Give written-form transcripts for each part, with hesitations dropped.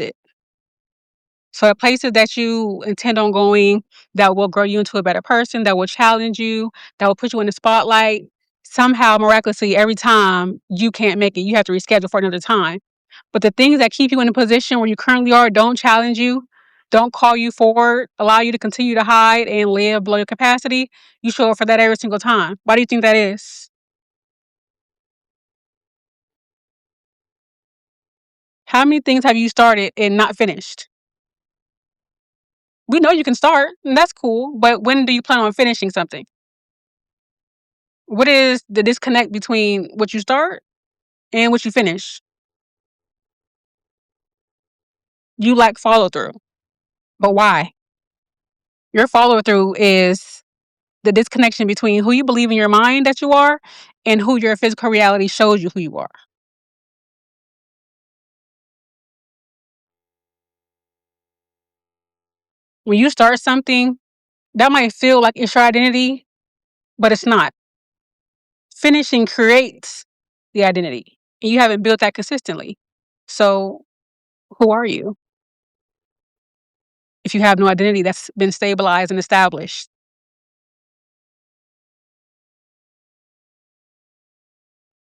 it. So the places that you intend on going that will grow you into a better person, that will challenge you, that will put you in the spotlight, somehow miraculously every time you can't make it, you have to reschedule for another time. But the things that keep you in the position where you currently are don't challenge you, don't call you forward, allow you to continue to hide and live below your capacity, you show up for that every single time. Why do you think that is? How many things have you started and not finished? We know you can start, and that's cool, but when do you plan on finishing something? What is the disconnect between what you start and what you finish? You lack follow through. But why? Your follow through is the disconnection between who you believe in your mind that you are and who your physical reality shows you who you are. When you start something, that might feel like it's your identity, but it's not. Finishing creates the identity, and you haven't built that consistently. So, who are you if you have no identity that's been stabilized and established?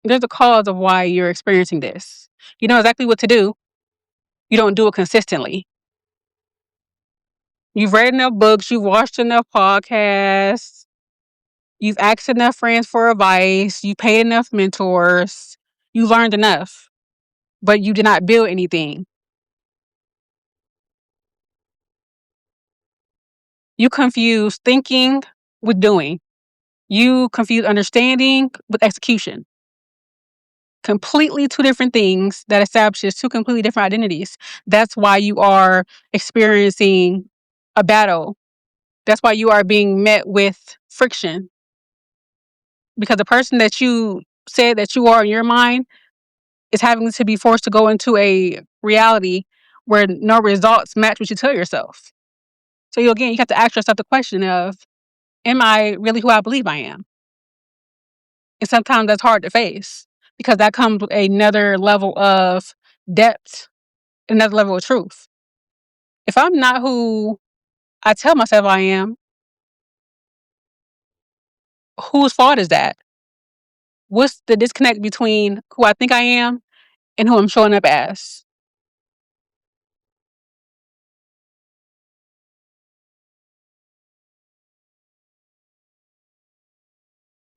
There's a cause of why you're experiencing this. You know exactly what to do. You don't do it consistently. You've read enough books, you've watched enough podcasts, you've asked enough friends for advice, you paid enough mentors, you learned enough, but you did not build anything. You confuse thinking with doing. You confuse understanding with execution. Completely two different things that establishes two completely different identities. That's why you are experiencing a battle. That's why you are being met with friction. Because the person that you said that you are in your mind is having to be forced to go into a reality where no results match what you tell yourself. So you have to ask yourself the question of, am I really who I believe I am? And sometimes that's hard to face because that comes with another level of depth, another level of truth. If I'm not who I tell myself I am, whose fault is that? What's the disconnect between who I think I am and who I'm showing up as?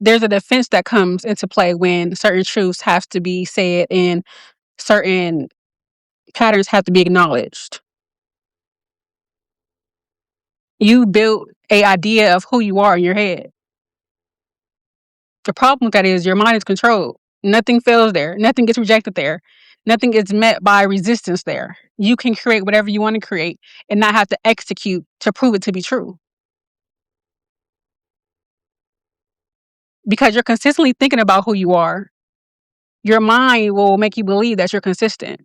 There's a defense that comes into play when certain truths have to be said and certain patterns have to be acknowledged. You built a idea of who you are in your head. The problem with that is your mind is controlled. Nothing fails there. Nothing gets rejected there. Nothing is met by resistance there. You can create whatever you want to create and not have to execute to prove it to be true. Because you're consistently thinking about who you are. Your mind will make you believe that you're consistent.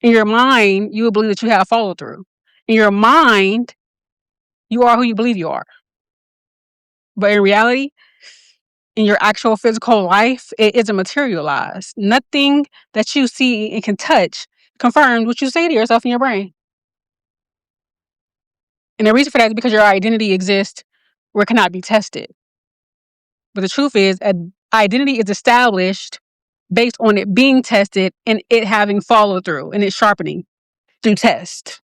In your mind, you will believe that you have follow through. In your mind, you are who you believe you are. But in reality, in your actual physical life, it isn't materialized. Nothing that you see and can touch confirms what you say to yourself in your brain. And the reason for that is because your identity exists where it cannot be tested. But the truth is, an identity is established based on it being tested and it having follow through and it sharpening through test.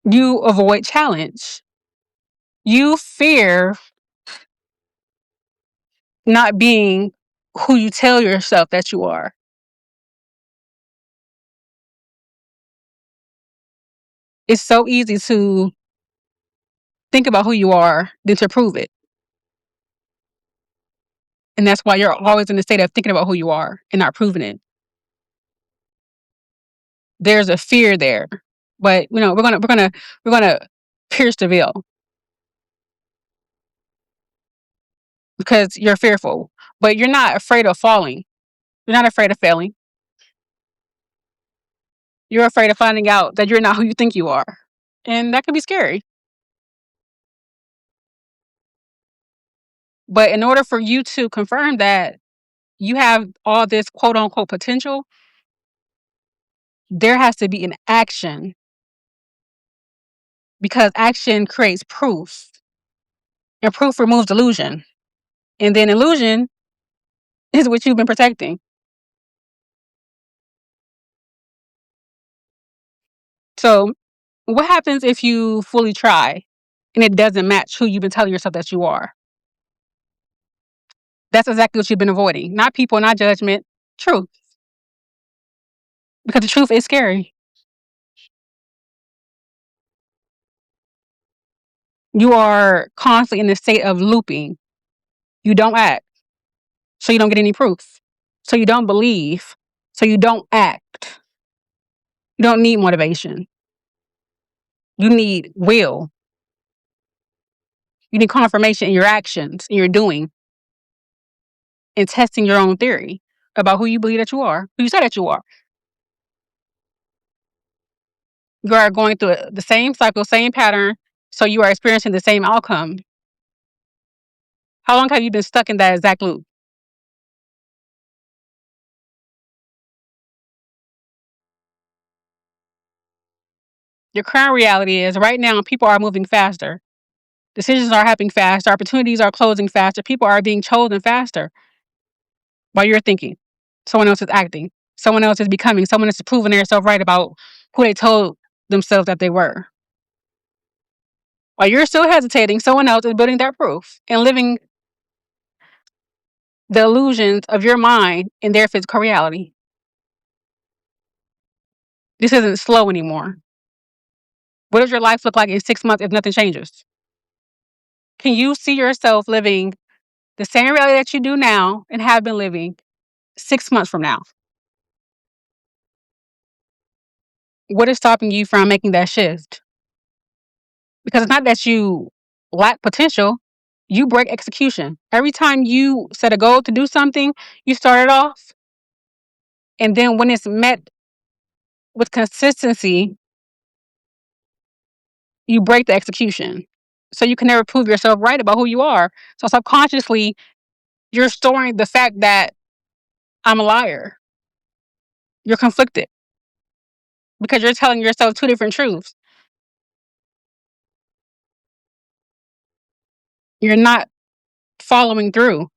You avoid challenge. You fear not being who you tell yourself that you are. It's so easy to think about who you are than to prove it. And that's why you're always in the state of thinking about who you are and not proving it. There's a fear there. But we're gonna pierce the veil because you're fearful. But you're not afraid of falling. You're not afraid of failing. You're afraid of finding out that you're not who you think you are. And that can be scary. But in order for you to confirm that, you have all this quote unquote potential, there has to be an action because action creates proof and proof removes illusion. And then illusion is what you've been protecting. So, what happens if you fully try and it doesn't match who you've been telling yourself that you are? That's exactly what you've been avoiding. Not people, not judgment, truth. Because the truth is scary. You are constantly in the state of looping. You don't act, so you don't get any proof. So you don't believe, so you don't act. You don't need motivation. You need will. You need confirmation in your actions, in your doing, and testing your own theory about who you believe that you are, who you say that you are. You are going through the same cycle, same pattern, so you are experiencing the same outcome. How long have you been stuck in that exact loop? Your current reality is right now people are moving faster. Decisions are happening faster. Opportunities are closing faster. People are being chosen faster while you're thinking. Someone else is acting. Someone else is becoming. Someone else is proving themselves right about who they told themselves that they were. While you're still hesitating, someone else is building that proof and living the illusions of your mind in their physical reality. This isn't slow anymore. What does your life look like in 6 months if nothing changes? Can you see yourself living the same reality that you do now and have been living 6 months from now? What is stopping you from making that shift? Because it's not that you lack potential, you break execution. Every time you set a goal to do something, you start it off. And then when it's met with consistency, you break the execution. So you can never prove yourself right about who you are. So subconsciously, you're storing the fact that I'm a liar. You're conflicted because you're telling yourself two different truths. You're not following through.